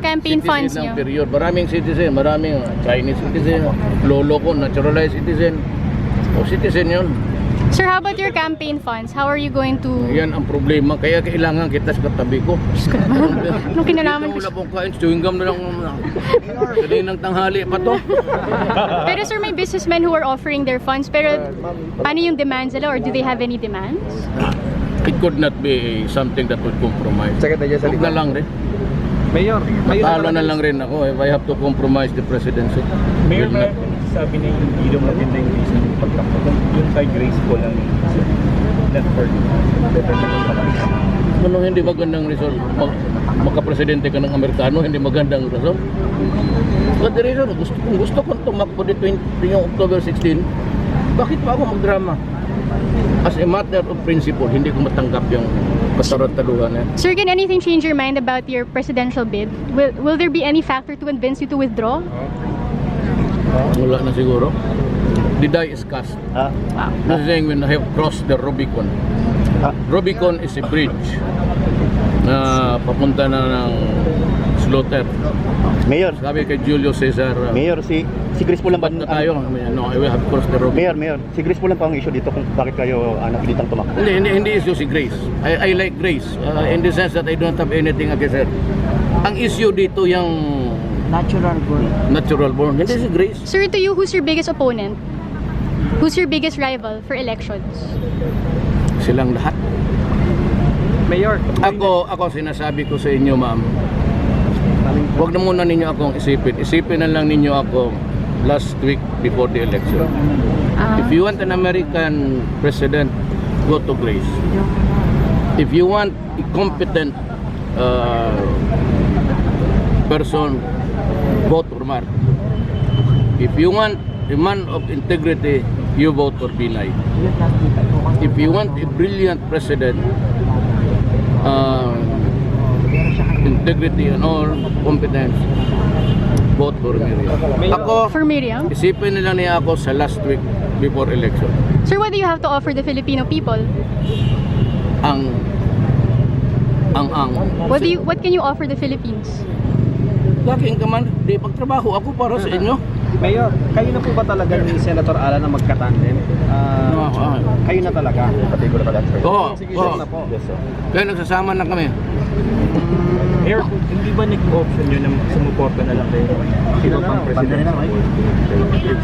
campaign funds citizen niyo? ng period. Maraming citizen, maraming Chinese citizen, lolo ko, naturalized citizen. O citizen yun. Sir, how about your campaign funds? How are you going to... Yan ang problema. Kaya kailangan kita sa katabi ko. Nung kinalaman ko... Wala pong kain, chewing gum na lang. Kaninang tanghali pa to. Pero sir, may businessmen who are offering their funds. Pero paano yung demands nila? Or do they have any demands? It could not be something that would compromise. Huwag na lang rin. Mayor, Talo na lang rin ako if I have to compromise the presidency. Mayor, Will not. sabi na hindi daw maganda yung reason ng pagtakbo. Yung kay Grace po lang yung reason. Not for Anong hindi magandang result? Magka-presidente ka ng Amerikano, hindi magandang result? But the reason, gusto kong tumakbo yung October 16, bakit pa ako magdrama? As a matter of principle, hindi ko matanggap yung kasarataluhan eh. Sir, can anything change your mind about your presidential bid? Will there be any factor to convince you to withdraw? Wala na siguro. The die is cast. Wow. This is saying when I have crossed the Rubicon. Rubicon is a bridge na papunta na ng slaughter. Mayor, Sabi kay Julio Cesar, Mayor, si Grace po lang ba? ba't na tayo? No, I will have crossed the Rubicon. Mayor, si Grace po lang pa ang issue dito kung bakit kayo napilitang tumakbo. Hindi issue si Grace. I like Grace in the sense that I don't have anything against her. Ang issue dito yung natural born. Hindi si Grace. Sir, to you, who's your biggest opponent? Who's your biggest rival for elections? Silang lahat. Mayor, Ako sinasabi ko sa inyo, ma'am. Huwag na muna ninyo akong isipin. Isipin na lang ninyo ako last week before the election. If you want an American president, go to Grace. If you want a competent person, vote for Mark. If you want a man of integrity, you vote for Binay. If you want a brilliant president, integrity and all, competence, vote for Miriam. Ako, For Miriam? isipin nila niya ako sa last week before election. Sir, what do you have to offer the Filipino people? What can you offer the Philippines? Laking kaman, di pagtrabaho ako para sa inyo. Mayor, kayo na po ba talaga ni Senator Alan na magkatandem? Kayo na talaga. Oo, Sige, oo. sir na po. Kaya nagsasama na kami. Mayor, hindi ba nag-option yun na sumuporta na lang kayo? Sino pang president?